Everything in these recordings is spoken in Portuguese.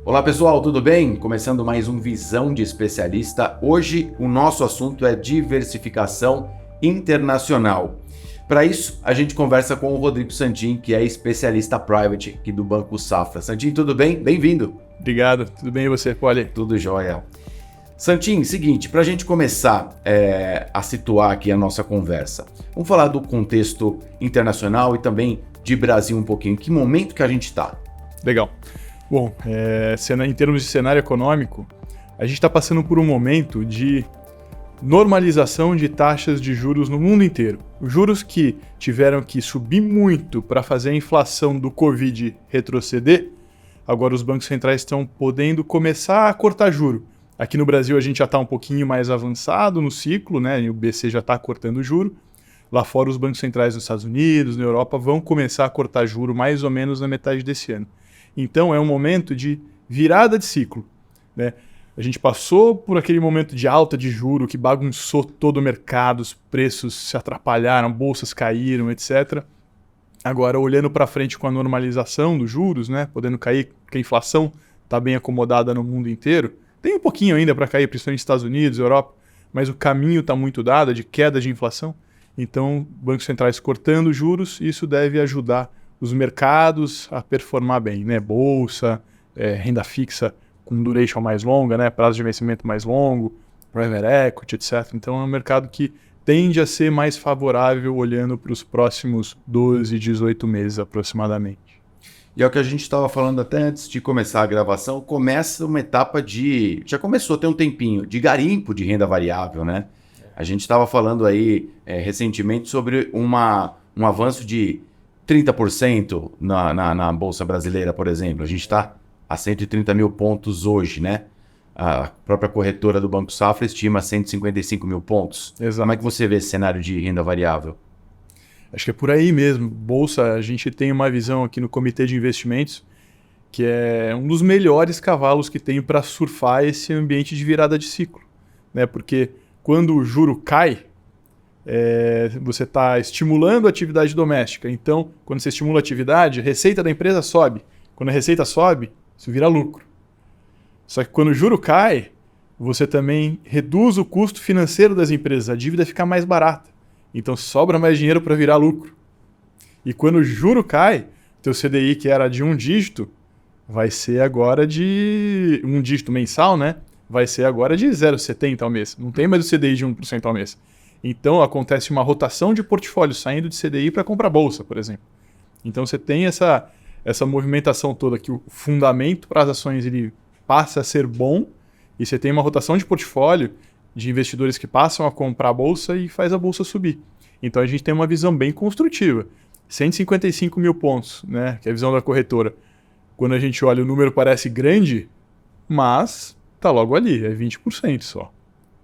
Olá pessoal, tudo bem? Começando mais um Visão de Especialista. Hoje o nosso assunto é diversificação internacional. Para isso, a gente conversa com o Rodrigo Santin, que é especialista private aqui do Banco Safra. Santin, tudo bem? Bem-vindo. Obrigado, tudo bem e você, Poli? Tudo jóia. Santin, seguinte, para a gente começar a situar aqui a nossa conversa, vamos falar do contexto internacional e também de Brasil um pouquinho. Que momento que a gente está? Legal. Bom, em termos de cenário econômico, a gente está passando por um momento de normalização de taxas de juros no mundo inteiro. Os juros que tiveram que subir muito para fazer a inflação do Covid retroceder, agora os bancos centrais estão podendo começar a cortar juro. Aqui no Brasil a gente já está um pouquinho mais avançado no ciclo, né? E o BC já está cortando juro. Lá fora os bancos centrais nos Estados Unidos, na Europa, vão começar a cortar juro mais ou menos na metade desse ano. Então é um momento de virada de ciclo, né? A gente passou por aquele momento de alta de juro que bagunçou todo o mercado, os preços se atrapalharam, bolsas caíram, etc. Agora, olhando para frente com a normalização dos juros, né, podendo cair, porque a inflação está bem acomodada no mundo inteiro, tem um pouquinho ainda para cair, principalmente nos Estados Unidos, Europa, mas o caminho está muito dado de queda de inflação. Então, bancos centrais cortando juros, isso deve ajudar os mercados a performar bem, né? Bolsa, renda fixa com duration mais longa, né? Prazo de vencimento mais longo, private equity, etc. Então é um mercado que tende a ser mais favorável olhando para os próximos 12, 18 meses aproximadamente. E é o que a gente estava falando até antes de começar a gravação, começa uma etapa já começou a ter um tempinho, de garimpo de renda variável, né? A gente estava falando aí recentemente sobre um avanço de 30% na Bolsa Brasileira, por exemplo. A gente está a 130 mil pontos hoje, né? A própria corretora do Banco Safra estima 155 mil pontos. Exato. Como é que você vê esse cenário de renda variável? Acho que é por aí mesmo. Bolsa, a gente tem uma visão aqui no Comitê de Investimentos que é um dos melhores cavalos que tem para surfar esse ambiente de virada de ciclo, né? Porque quando o juro cai, você está estimulando a atividade doméstica. Então, quando você estimula a atividade, a receita da empresa sobe. Quando a receita sobe, isso vira lucro. Só que quando o juro cai, você também reduz o custo financeiro das empresas. A dívida fica mais barata. Então, sobra mais dinheiro para virar lucro. E quando o juro cai, teu CDI, que era de um dígito, vai ser agora de um dígito mensal, né? Vai ser agora de 0,70 ao mês. Não tem mais o CDI de 1% ao mês. Então, acontece uma rotação de portfólio saindo de CDI para comprar bolsa, por exemplo. Então, você tem essa movimentação toda que o fundamento para as ações ele passa a ser bom e você tem uma rotação de portfólio de investidores que passam a comprar a bolsa e faz a bolsa subir. Então, a gente tem uma visão bem construtiva. 155 mil pontos, né, que é a visão da corretora. Quando a gente olha, o número parece grande, mas está logo ali, é 20% só,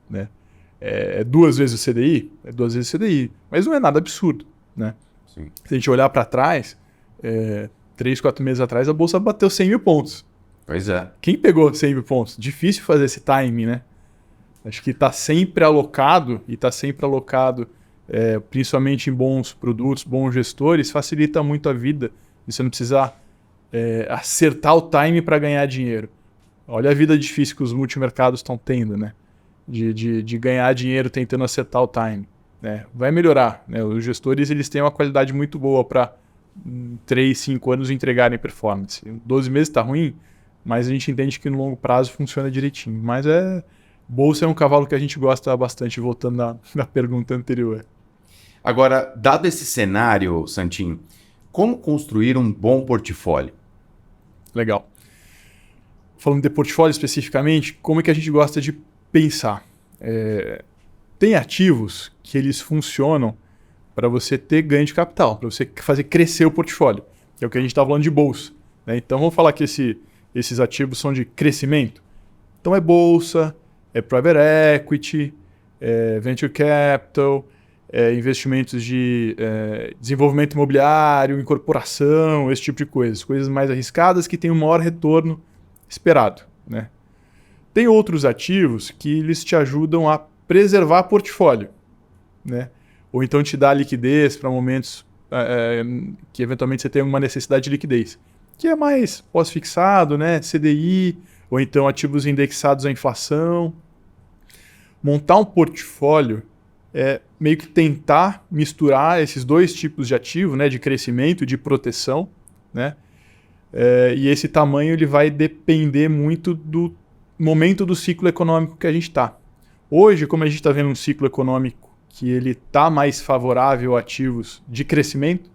né? É duas vezes o CDI? É duas vezes o CDI. Mas não é nada absurdo, né? Sim. Se a gente olhar para trás, 3, 4 meses atrás, a Bolsa bateu 100 mil pontos. Pois é. Quem pegou 100 mil pontos? Difícil fazer esse timing, né? Acho que está sempre alocado, e está sempre alocado principalmente em bons produtos, bons gestores, facilita muito a vida. E você não precisar acertar o time para ganhar dinheiro. Olha a vida difícil que os multimercados estão tendo, né? De ganhar dinheiro tentando acertar o time, né? Vai melhorar, né? Os gestores eles têm uma qualidade muito boa para 3, 5 anos entregarem performance. 12 meses está ruim, mas a gente entende que no longo prazo funciona direitinho. Mas bolsa é um cavalo que a gente gosta bastante, voltando na pergunta anterior. Agora, dado esse cenário, Santin, como construir um bom portfólio? Legal. Falando de portfólio especificamente, como é que a gente gosta de pensar? Tem ativos que eles funcionam para você ter ganho de capital, para você fazer crescer o portfólio, que é o que a gente está falando de bolsa, né? Então vamos falar que esses ativos são de crescimento. Então é bolsa, é private equity, é venture capital, investimentos de desenvolvimento imobiliário, incorporação, esse tipo de coisas mais arriscadas que têm um maior retorno esperado, né? Tem outros ativos que eles te ajudam a preservar portfólio, né? Ou então te dá liquidez para momentos que eventualmente você tem uma necessidade de liquidez. que é mais pós-fixado, né? CDI, ou então ativos indexados à inflação. Montar um portfólio é meio que tentar misturar esses dois tipos de ativo, né? De crescimento e de proteção, né? E esse tamanho ele vai depender muito do momento do ciclo econômico que a gente está. Hoje, como a gente está vendo um ciclo econômico que ele está mais favorável a ativos de crescimento,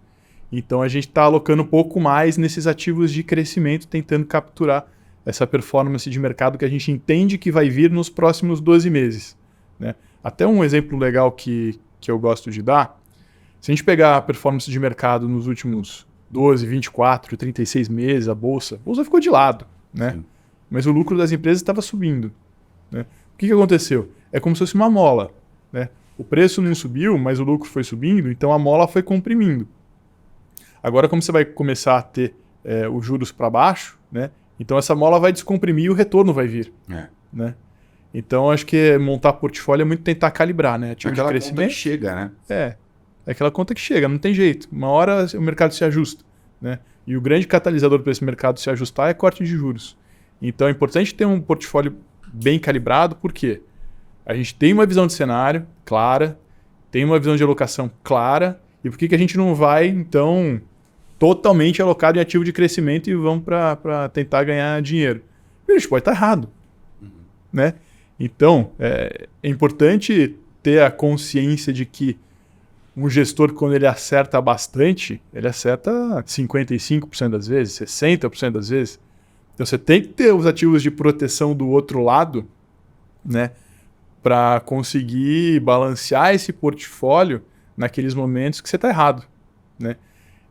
então a gente está alocando um pouco mais nesses ativos de crescimento, tentando capturar essa performance de mercado que a gente entende que vai vir nos próximos 12 meses. Né? Até um exemplo legal que eu gosto de dar, se a gente pegar a performance de mercado nos últimos 12, 24, 36 meses, a bolsa ficou de lado, né? Sim. Mas o lucro das empresas estava subindo. Né? O que aconteceu? É como se fosse uma mola. Né? O preço não subiu, mas o lucro foi subindo, então a mola foi comprimindo. Agora, como você vai começar a ter os juros para baixo, né? Então essa mola vai descomprimir e o retorno vai vir. Né? Então acho que montar portfólio é muito tentar calibrar, né? Ativo de crescimento. Conta que chega, né? É aquela conta que chega, não tem jeito. Uma hora o mercado se ajusta. Né? E o grande catalisador para esse mercado se ajustar é corte de juros. Então é importante ter um portfólio bem calibrado, porque a gente tem uma visão de cenário clara, tem uma visão de alocação clara, e por que a gente não vai, então, totalmente alocado em ativo de crescimento e vamos para tentar ganhar dinheiro? A gente pode estar errado. Né? Então, é importante ter a consciência de que um gestor, quando ele acerta bastante, ele acerta 55% das vezes, 60% das vezes. Então você tem que ter os ativos de proteção do outro lado, né, para conseguir balancear esse portfólio naqueles momentos que você está errado. Né?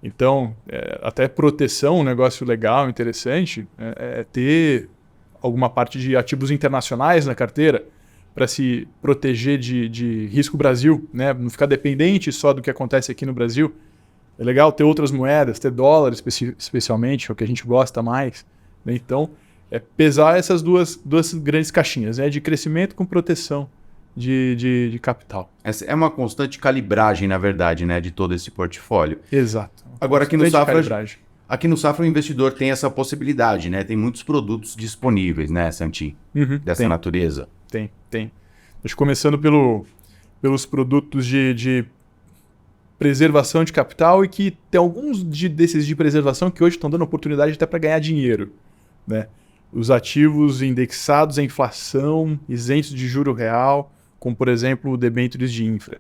Então, até proteção, um negócio legal, interessante, é ter alguma parte de ativos internacionais na carteira, para se proteger de risco Brasil, né? Não ficar dependente só do que acontece aqui no Brasil. É legal ter outras moedas, ter dólar especialmente, é o que a gente gosta mais. Né? Então, pesar essas duas grandes caixinhas, né? De crescimento com proteção de capital. Essa é uma constante calibragem, na verdade, né? De todo esse portfólio. Exato. Agora, aqui no Safra o investidor tem essa possibilidade, né? Tem muitos produtos disponíveis, né, Santi? Dessa natureza. Tem. Acho começando pelos produtos de preservação de capital e que tem alguns desses de preservação que hoje estão dando oportunidade até para ganhar dinheiro. Né? Os ativos indexados à inflação, isentos de juro real, como por exemplo debêntures de infra.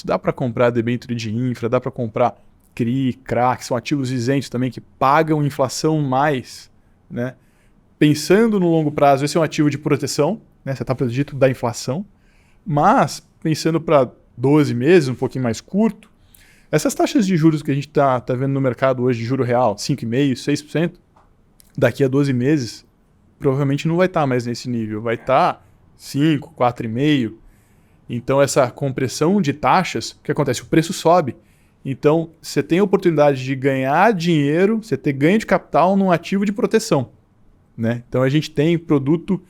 Dá para comprar debênture de infra, dá para comprar CRI, CRA, que são ativos isentos também que pagam inflação mais. Né? Pensando no longo prazo, esse é um ativo de proteção. Né? Você está protegido da inflação, mas pensando para 12 meses, um pouquinho mais curto, essas taxas de juros que a gente está vendo no mercado hoje de juro real, 5,5%, 6%, daqui a 12 meses, provavelmente não vai estar mais nesse nível, vai estar 5%, 4,5%. Então essa compressão de taxas, o que acontece? O preço sobe. Então você tem a oportunidade de ganhar dinheiro, você ter ganho de capital num ativo de proteção. Né? Então a gente tem produto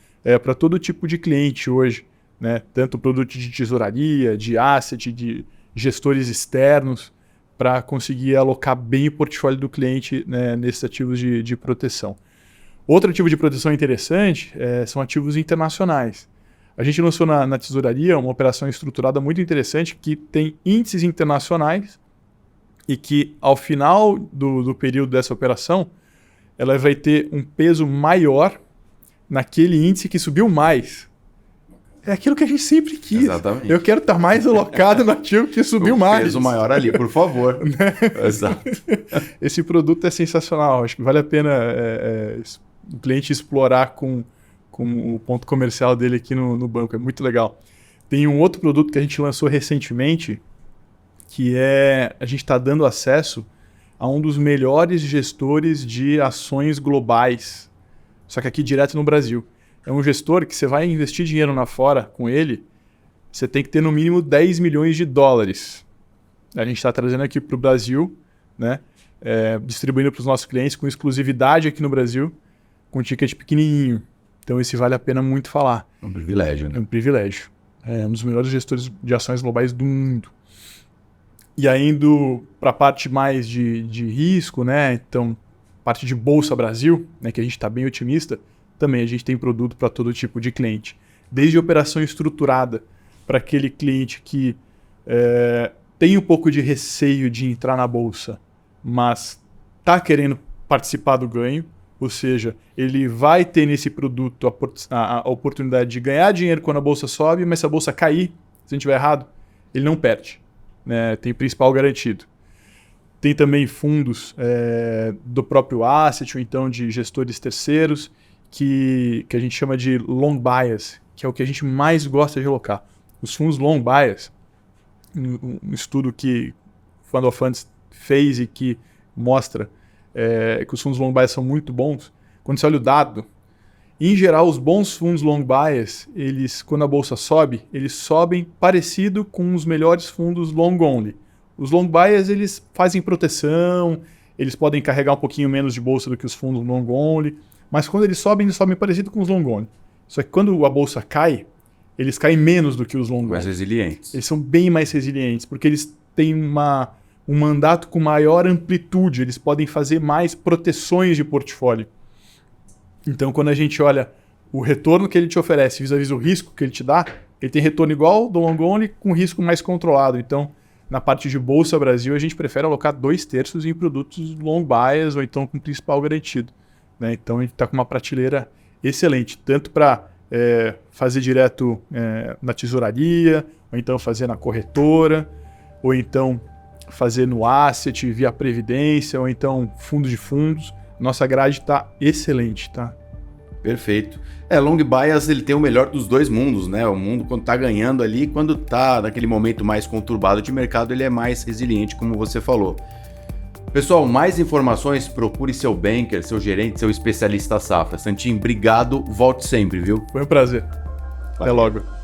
para todo tipo de cliente hoje, né? Tanto produto de tesouraria, de asset, de gestores externos, para conseguir alocar bem o portfólio do cliente, né, nesses ativos de proteção. Outro ativo de proteção interessante são ativos internacionais. A gente lançou na tesouraria uma operação estruturada muito interessante que tem índices internacionais e que ao final do período dessa operação ela vai ter um peso maior naquele índice que subiu mais. É aquilo que a gente sempre quis. Exatamente. Eu quero estar mais alocado no ativo que subiu mais. Peso maior ali, por favor. Né? Exato. Esse produto é sensacional. Acho que vale a pena o cliente explorar com o ponto comercial dele aqui no banco. É muito legal. Tem um outro produto que a gente lançou recentemente, que a gente está dando acesso a um dos melhores gestores de ações globais, só que aqui direto no Brasil. É um gestor que você vai investir dinheiro lá fora com ele, você tem que ter no mínimo 10 milhões de dólares. A gente está trazendo aqui para o Brasil, né? Distribuindo para os nossos clientes com exclusividade aqui no Brasil, com um ticket pequenininho. Então esse vale a pena muito falar. É um privilégio, né? É um privilégio. É um dos melhores gestores de ações globais do mundo. E aí indo para a parte mais de risco, né? Então parte de Bolsa Brasil, né, que a gente está bem otimista, também a gente tem produto para todo tipo de cliente. Desde operação estruturada para aquele cliente que tem um pouco de receio de entrar na Bolsa, mas está querendo participar do ganho, ou seja, ele vai ter nesse produto a oportunidade de ganhar dinheiro quando a Bolsa sobe, mas se a Bolsa cair, se a gente estiver errado, ele não perde, né? Tem principal garantido. Tem também fundos do próprio asset, ou então de gestores terceiros, que a gente chama de long bias, que é o que a gente mais gosta de alocar. Os fundos long bias, um estudo que o Fund of Funds fez e que mostra que os fundos long bias são muito bons. Quando você olha o dado, em geral, os bons fundos long bias, eles, quando a bolsa sobe, eles sobem parecido com os melhores fundos long only. Os long bias, eles fazem proteção, eles podem carregar um pouquinho menos de bolsa do que os fundos long only, mas quando eles sobem parecido com os long only. Só que quando a bolsa cai, eles caem menos do que os long only. Mais resilientes. Eles são bem mais resilientes, porque eles têm um mandato com maior amplitude, eles podem fazer mais proteções de portfólio. Então, quando a gente olha o retorno que ele te oferece vis-à-vis o risco que ele te dá, ele tem retorno igual do long only com risco mais controlado. Então, na parte de Bolsa Brasil, a gente prefere alocar 2/3 em produtos long bias ou então com principal garantido, né? Então, a gente está com uma prateleira excelente, tanto para fazer direto na tesouraria, ou então fazer na corretora, ou então fazer no asset, via previdência, ou então fundo de fundos. Nossa grade está excelente, tá? Perfeito. Long bias, ele tem o melhor dos dois mundos, né? O mundo quando tá ganhando ali, quando tá naquele momento mais conturbado de mercado, ele é mais resiliente, como você falou. Pessoal, mais informações, procure seu banker, seu gerente, seu especialista safra. Santinho, obrigado, volte sempre, viu? Foi um prazer. Valeu. Até logo.